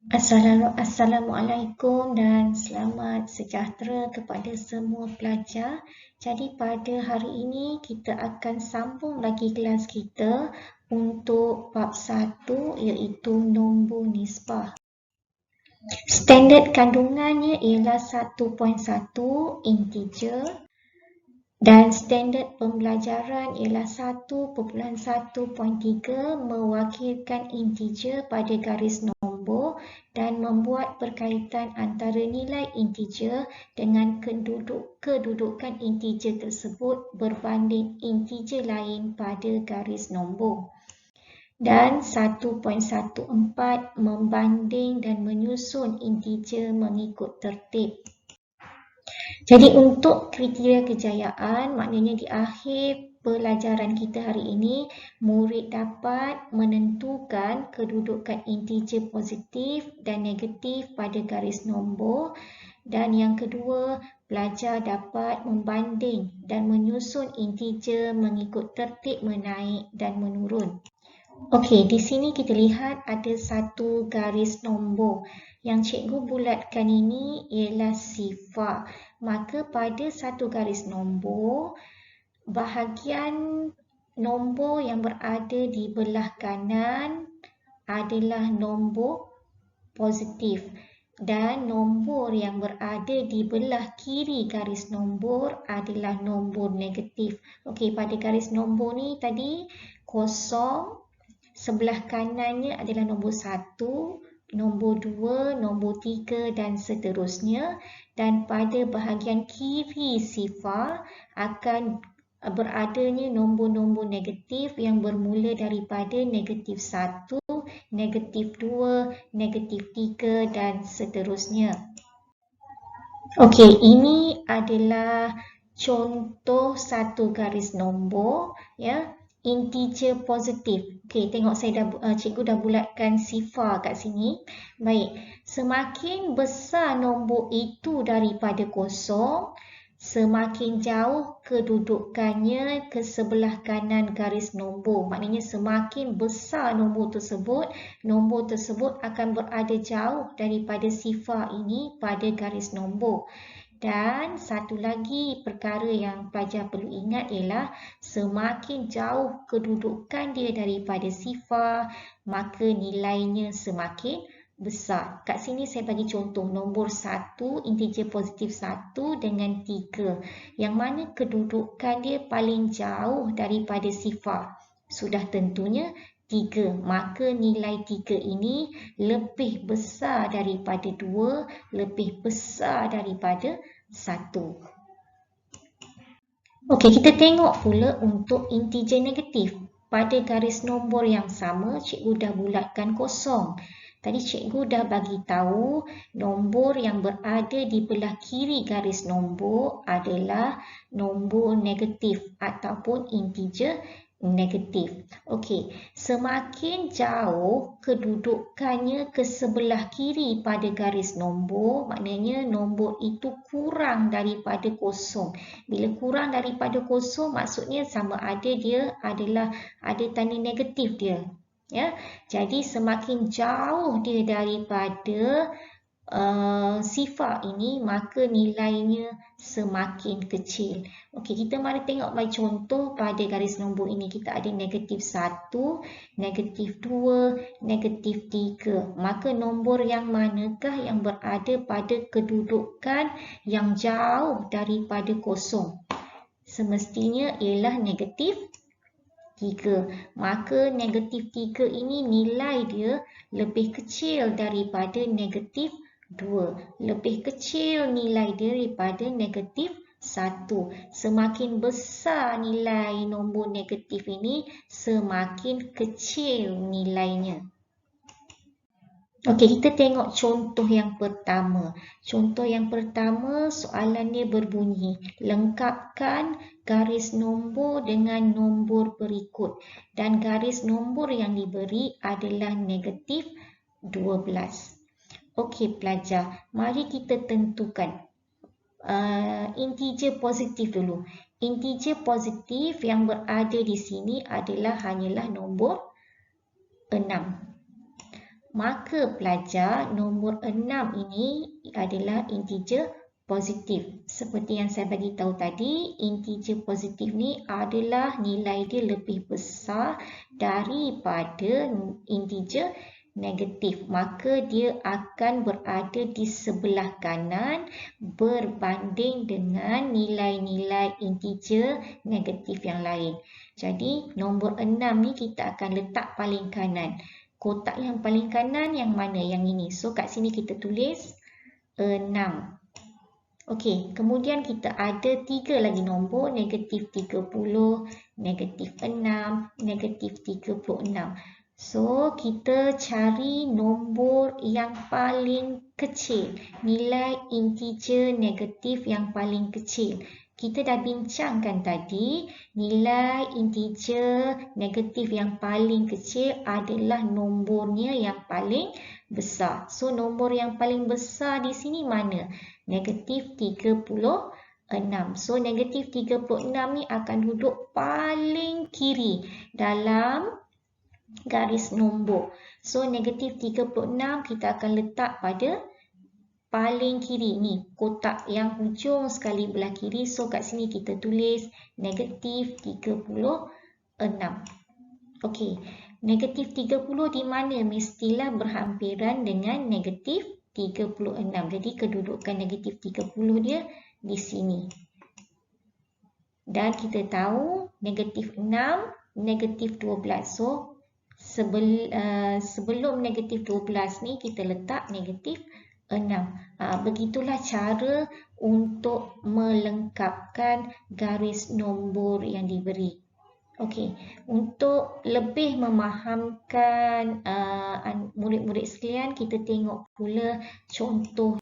Assalamualaikum dan selamat sejahtera kepada semua pelajar. Jadi pada hari ini kita akan sambung lagi kelas kita untuk bab 1 iaitu nombor nisbah. Standard kandungannya ialah 1.1 integer dan standard pembelajaran ialah 1.1.3 mewakilkan integer pada garis nombor dan membuat perkaitan antara nilai integer dengan kedudukan integer tersebut berbanding integer lain pada garis nombor. Dan 1.14 membanding dan menyusun integer mengikut tertib. Jadi untuk kriteria kejayaan, maknanya di akhir pelajaran kita hari ini, murid dapat menentukan kedudukan integer positif dan negatif pada garis nombor. Dan yang kedua, pelajar dapat membanding dan menyusun integer mengikut tertib menaik dan menurun. Okey, di sini kita lihat ada satu garis nombor. Yang cikgu bulatkan ini ialah sifar. Maka pada satu garis nombor, bahagian nombor yang berada di belah kanan adalah nombor positif dan nombor yang berada di belah kiri garis nombor adalah nombor negatif. Okey, pada garis nombor ni tadi kosong, sebelah kanannya adalah nombor 1, nombor 2, nombor 3 dan seterusnya. Dan pada bahagian kiri sifar akan beradanya nombor-nombor negatif yang bermula daripada negatif 1, negatif 2, negatif 3 dan seterusnya. Okey, ini adalah contoh satu garis nombor, ya. Integer positif. Okey, tengok cikgu dah bulatkan sifar kat sini. Baik, semakin besar nombor itu daripada kosong, semakin jauh kedudukannya ke sebelah kanan garis nombor. Maknanya semakin besar nombor tersebut akan berada jauh daripada sifar ini pada garis nombor. Dan satu lagi perkara yang pelajar perlu ingat ialah semakin jauh kedudukan dia daripada sifar, maka nilainya semakin besar. Kat sini saya bagi contoh nombor 1, integer positif 1 dengan 3. Yang mana kedudukan dia paling jauh daripada sifar. Sudah tentunya 3. Maka nilai 3 ini lebih besar daripada 2, lebih besar daripada 1. Okey, kita tengok pula untuk integer negatif. Pada garis nombor yang sama, cikgu dah bulatkan kosong. Tadi cikgu dah bagi tahu nombor yang berada di belah kiri garis nombor adalah nombor negatif ataupun integer negatif. Okey, semakin jauh kedudukannya ke sebelah kiri pada garis nombor, maknanya nombor itu kurang daripada kosong. Bila kurang daripada kosong, maksudnya sama ada dia adalah ada tanda negatif dia. Ya, jadi semakin jauh dia daripada sifar ini, maka nilainya semakin kecil. Okey, kita mari tengok bagi contoh pada garis nombor ini. Kita ada negatif 1, negatif 2, negatif 3. Maka nombor yang manakah yang berada pada kedudukan yang jauh daripada kosong? Semestinya ialah negatif 3. Maka negatif 3 ini nilai dia lebih kecil daripada negatif 2. Lebih kecil nilai dia daripada negatif 1. Semakin besar nilai nombor negatif ini, semakin kecil nilainya. Okey, kita tengok contoh yang pertama. Contoh yang pertama, soalannya berbunyi, lengkapkan garis nombor dengan nombor berikut. Dan garis nombor yang diberi adalah negatif 12. Okey pelajar, mari kita tentukan integer positif dulu. Integer positif yang berada di sini hanyalah nombor 6. maka pelajar nombor 6 ini adalah integer positif. Seperti yang saya bagi tahu tadi, integer positif ni adalah nilai dia lebih besar daripada integer negatif. Maka dia akan berada di sebelah kanan berbanding dengan nilai-nilai integer negatif yang lain. Jadi nombor 6 ni kita akan letak paling kanan. Kotak yang paling kanan yang mana? Yang ini. So kat sini kita tulis 6. Okey, kemudian kita ada 3 lagi nombor, negatif 30, negatif 6, negatif 36. So, kita cari nombor yang paling kecil, nilai integer negatif yang paling kecil. Kita dah bincangkan tadi, nilai integer negatif yang paling kecil adalah nombornya yang paling besar. So, nombor yang paling besar di sini mana? Negatif 36. So, negatif 36 ni akan duduk paling kiri dalam garis nombor. So, negatif 36 kita akan letak pada paling kiri ni, kotak yang hujung sekali belah kiri. So, kat sini kita tulis negatif 36. Okey, negatif 30 di mana? Mestilah berhampiran dengan negatif 36. Jadi, kedudukan negatif 30 dia di sini. Dan kita tahu negatif 6, negatif 12. So, sebelum negatif 12 ni kita letak negatif 6. Begitulah cara untuk melengkapkan garis nombor yang diberi. Okey, untuk lebih memahamkan murid-murid sekalian, kita tengok pula contoh.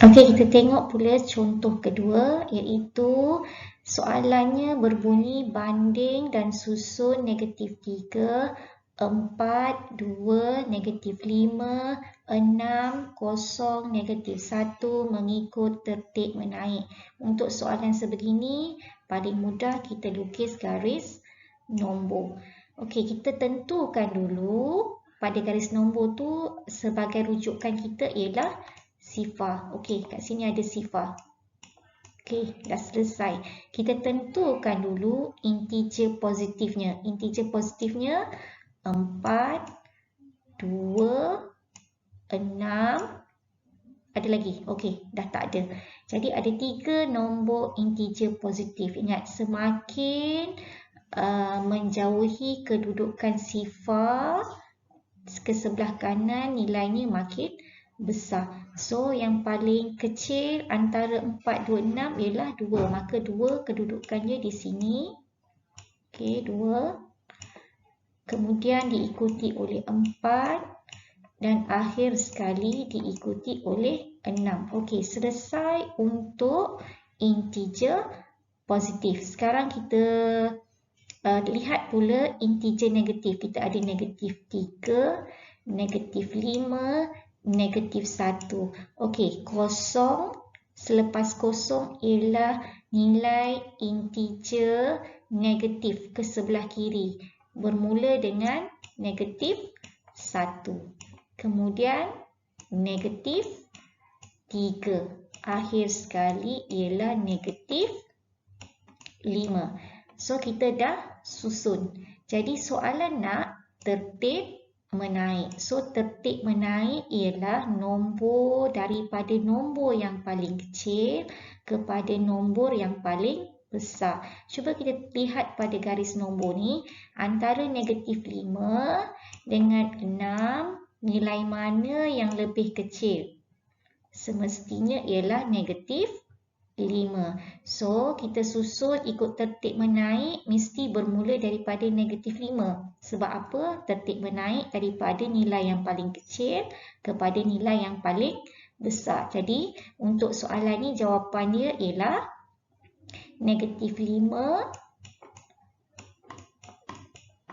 Okey, kita tengok pula contoh kedua, iaitu soalannya berbunyi banding dan susun negatif 3, 4, 2, negatif 5, 6, 0, negatif 1 mengikut tertib menaik. Untuk soalan sebegini, paling mudah kita lukis garis nombor. Okey, kita tentukan dulu pada garis nombor tu sebagai rujukan kita ialah sifar. Okey, kat sini ada sifar. Okey, dah selesai. Kita tentukan dulu integer positifnya. Integer positifnya 4, 2, 6. Ada lagi? Okey, dah tak ada. Jadi ada 3 nombor integer positif. Ingat, semakin menjauhi kedudukan sifar ke sebelah kanan, nilainya makin besar. So, yang paling kecil antara 4, 2, 6 ialah 2. Maka 2 kedudukannya di sini. Okey, 2. Kemudian diikuti oleh 4. Dan akhir sekali diikuti oleh 6. Okey, selesai untuk integer positif. Sekarang kita lihat pula integer negatif. Kita ada negatif 3, negatif 5, negatif 1. Okey, kosong. Selepas kosong ialah nilai integer negatif ke sebelah kiri. Bermula dengan negatif 1. Kemudian negatif 3. Akhir sekali ialah negatif 5. So, kita dah susun. Jadi, soalan nak tertib menaik. So, tertib menaik ialah nombor daripada nombor yang paling kecil kepada nombor yang paling besar. Cuba kita lihat pada garis nombor ni. Antara negatif 5 dengan 6, nilai mana yang lebih kecil? Semestinya ialah negatif 5. So, kita susun ikut tertib menaik mesti bermula daripada negatif 5. Sebab apa? Tertib menaik daripada nilai yang paling kecil kepada nilai yang paling besar. Jadi, untuk soalan ni jawapan dia ialah negatif 5,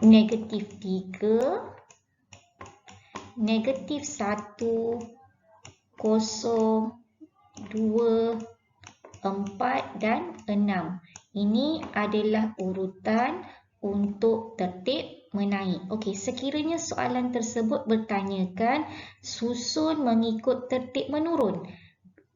negatif 3, negatif 1, 0, 2, 4 dan 6. Ini adalah urutan untuk tertib menaik. Okey, sekiranya soalan tersebut bertanyakan susun mengikut tertib menurun.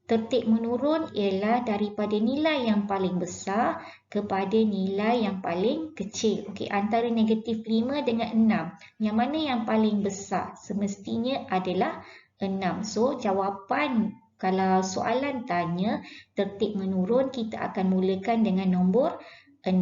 Tertib menurun ialah daripada nilai yang paling besar kepada nilai yang paling kecil. Okey, antara negatif 5 dengan 6. Yang mana yang paling besar? Semestinya adalah 6. So, jawapan kalau soalan tanya tertib menurun, kita akan mulakan dengan nombor 6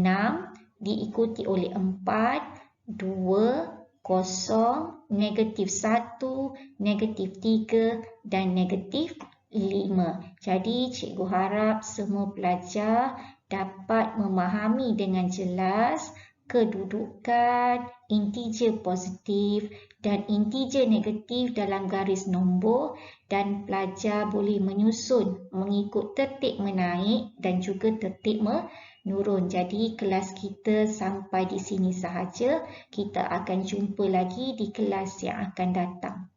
diikuti oleh 4, 2, 0, negatif 1, negatif 3 dan negatif 5. Jadi, cikgu harap semua pelajar dapat memahami dengan jelas kedudukan integer positif dan integer negatif dalam garis nombor dan pelajar boleh menyusun mengikut tertib menaik dan juga tertib menurun. Jadi, kelas kita sampai di sini sahaja. Kita akan jumpa lagi di kelas yang akan datang.